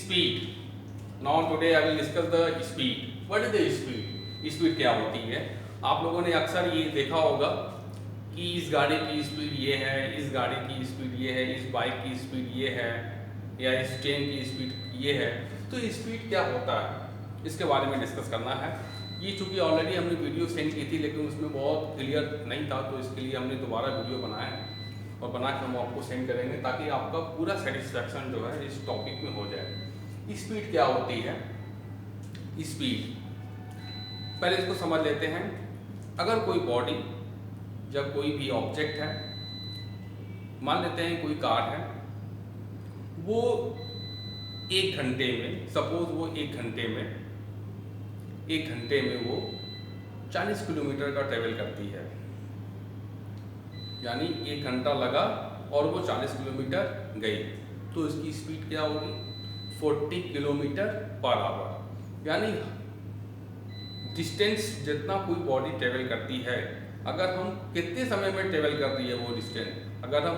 Speed. Now today I will discuss the speed. What is the speed? Speed क्या होती है? आप लोगों ने अक्सर ये देखा होगा कि इस गाड़ी की स्पीड ये है, इस गाड़ी की स्पीड ये है, इस बाइक की स्पीड ये है, या इस ट्रेन की स्पीड ये है। तो स्पीड क्या होता है, इसके बारे में डिस्कस करना है। ये चूँकि ऑलरेडी हमने वीडियो सेंड की थी, लेकिन उसमें बहुत क्लियर नहीं था, तो इसके लिए हमने दोबारा वीडियो बनाया है और बना के हम आपको सेंड करेंगे ताकि आपका पूरा सेटिस्फैक्शन जो है इस टॉपिक में हो जाए। स्पीड क्या होती है? स्पीड, पहले इसको समझ लेते हैं। अगर कोई बॉडी या कोई भी ऑब्जेक्ट है, मान लेते हैं कोई कार है, वो 1 घंटे में, सपोज वो 1 घंटे में वो 40 किलोमीटर का ट्रेवल करती है, यानी 1 घंटा लगा और वो 40 किलोमीटर गई, तो इसकी स्पीड क्या होगी? 40 किलोमीटर पर आवर। यानी डिस्टेंस जितना कोई बॉडी ट्रेवल करती है, अगर हम कितने समय में ट्रेवल कर रही है वो डिस्टेंस, अगर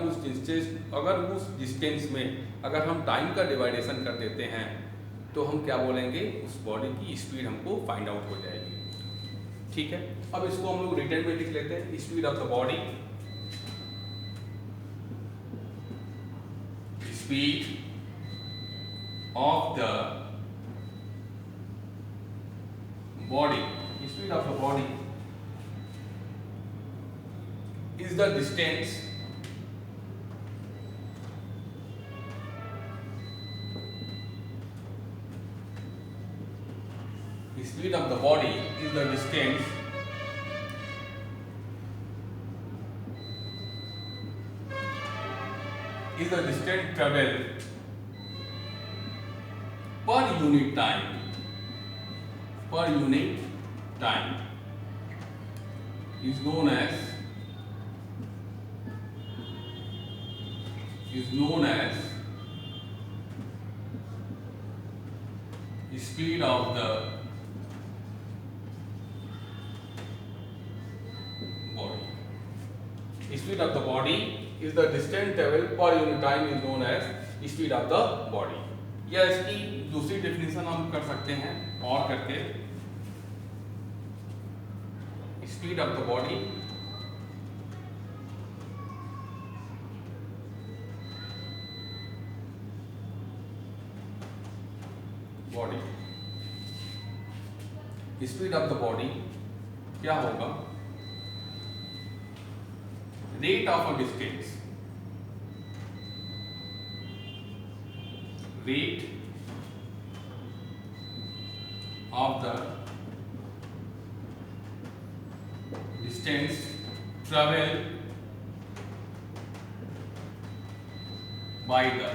उस डिस्टेंस में अगर हम टाइम का डिवाइडेशन कर देते हैं, तो हम क्या बोलेंगे? उस बॉडी की स्पीड हमको फाइंड आउट हो जाएगी। ठीक है, अब इसको हम लोग रिटर्न में लिख लेते हैं। Speed of the body, speed of the body, speed of the body is the distance speed of the body is the distance traveled per unit time is known as speed of the body. Speed of the body is the distance traveled per unit time is known as speed of the body. या इसकी दूसरी definition हम कर सकते हैं और करके, speed of the body speed of the body क्या होगा? Rate of a distance, rate of the distance traveled by the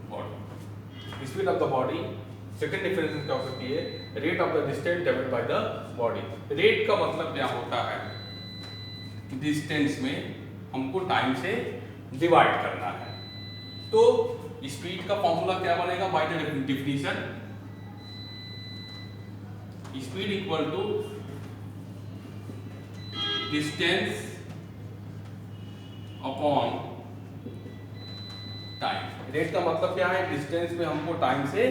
body. Speed of the body, second difference क्या हो सकती है? Rate of the distance travelled by the body. Rate का मतलब क्या होता है? डिस्टेंस में हमको टाइम से डिवाइड करना है। तो स्पीड का फॉर्मूला क्या बनेगा? By the definition, speed equal to distance upon time. Rate का मतलब क्या है? डिस्टेंस में हमको टाइम से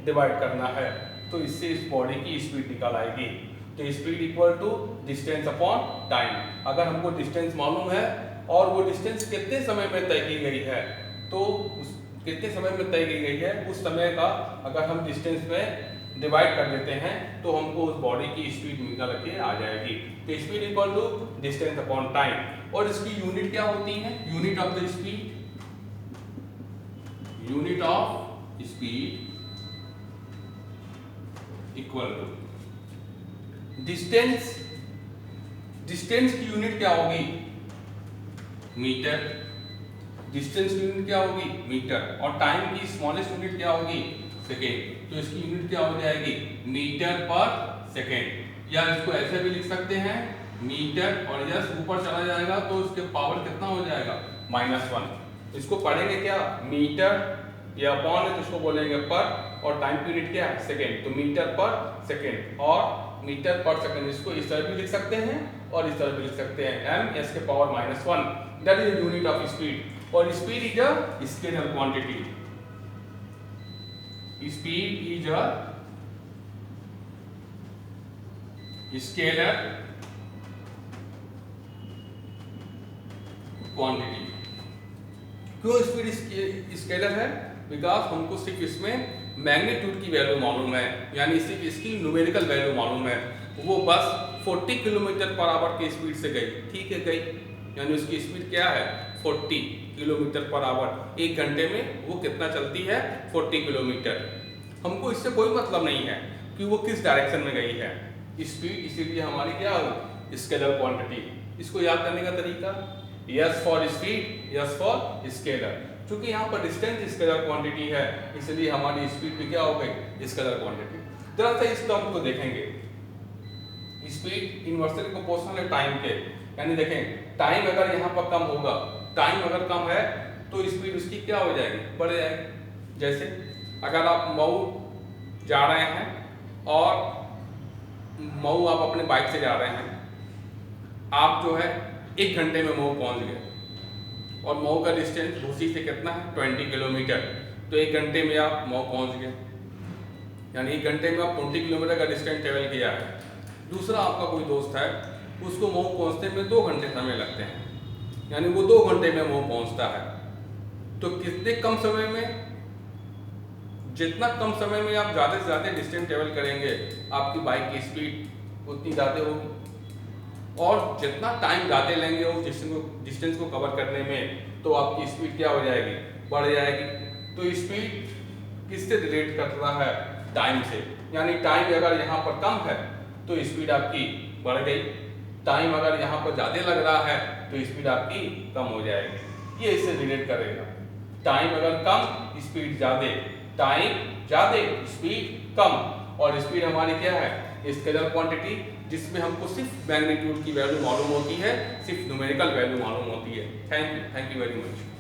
डिवाइड करना है, तो इससे इस बॉडी की स्पीड निकल आएगी। तो speed equal to distance upon time. अगर हमको डिस्टेंस मालूम है और वो डिस्टेंस कितने समय में तय की गई है, तो उस कितने समय में तय की गई है उस समय का अगर हम डिस्टेंस में डिवाइड कर देते हैं, तो हमको उस बॉडी की स्पीड निकल के आ जाएगी। तो speed equal to distance upon time. और इसकी यूनिट क्या होती है? Unit of the speed, unit of speed equal to distance की यूनिट क्या होगी? मीटर। डिस्टेंस की यूनिट क्या होगी? मीटर। और टाइम की स्मॉलेस्ट यूनिट क्या होगी? सेकेंड। तो इसकी यूनिट क्या हो जाएगी? मीटर पर सेकेंड। या इसको ऐसे भी लिख सकते हैं, मीटर और यस ऊपर चला जाएगा तो इसके पावर कितना हो जाएगा? -1। इसको पढ़ेंगे क्या? मीटर या अपॉन है तो इसको बोलेंगे पर, और टाइम की यूनिट क्या है? सेकेंड। तो मीटर पर सेकेंड और मीटर पर सेकेंड, इसको इस तरह भी लिख सकते हैं और इस तरह भी लिख सकते हैं m s के power -1, that is unit of speed. और speed is a scalar quantity, speed is a scalar quantity. क्यों स्पीड स्केलर है? बिकॉज हमको सिर्फ इसमें मैग्नीट्यूड की वैल्यू मालूम है, यानी सिर्फ इसकी न्यूमेरिकल वैल्यू मालूम है। वो बस 40 किलोमीटर पर आवर की स्पीड से गई, ठीक है गई, यानी उसकी स्पीड क्या है 40 किलोमीटर पर आवर। एक घंटे में वो कितना चलती है 40 किलोमीटर। हमको इससे कोई मतलब नहीं है कि वो किस डायरेक्शन में गई है स्पीड, इसीलिए हमारी क्या हो स्केलर क्वांटिटी। इसको याद करने का तरीका yes for speed, yes for scalar. क्योंकि यहाँ पर डिस्टेंस स्केलर क्वांटिटी है, इसलिए हमारी स्पीड भी क्या हो गई स्केलर क्वांटिटी। जरा सा इस टर्म को देखेंगे, स्पीड इनवर्सली प्रोपोर्शनल है टाइम के, यानी देखें टाइम अगर यहाँ पर कम होगा, टाइम अगर कम है तो स्पीड उसकी क्या हो जाएगी बढ़ जाएगी। जैसे अगर आप मऊ जा रहे हैं और मऊ आप अपने बाइक से जा रहे हैं, आप जो है 1 घंटे में मऊ पहुँच गए और मऊ का डिस्टेंस भूसी से कितना है 20 किलोमीटर, तो 1 घंटे में आप मऊ पहुँच गए, यानी 1 घंटे में आप 20 किलोमीटर का डिस्टेंस ट्रेवल किया है। दूसरा आपका कोई दोस्त है, उसको मऊ पहुँचने में 2 घंटे समय लगते हैं, यानी वो 2 घंटे में मऊ पहुँचता है। तो कितने कम समय में, जितना कम समय में आप ज़्यादा से ज़्यादा डिस्टेंस ट्रेवल करेंगे आपकी बाइक की स्पीड उतनी ज़्यादा होगी, और जितना टाइम ज़्यादा लेंगे उस डिस्टेंस को कवर करने में तो आपकी स्पीड क्या हो जाएगी बढ़ जाएगी। तो स्पीड किससे रिलेट करता है टाइम से, यानी टाइम अगर यहाँ पर कम है तो स्पीड आपकी बढ़ गई, टाइम अगर यहाँ पर ज़्यादा लग रहा है तो स्पीड आपकी कम हो जाएगी। ये इससे रिलेट करेगा, टाइम अगर कम स्पीड ज़्यादा, टाइम ज़्यादा स्पीड कम। और स्पीड हमारी क्या है स्केलर क्वांटिटी, जिसमें हमको सिर्फ मैग्नीट्यूड की वैल्यू मालूम होती है, सिर्फ न्यूमेरिकल वैल्यू मालूम होती है। Thank you very much.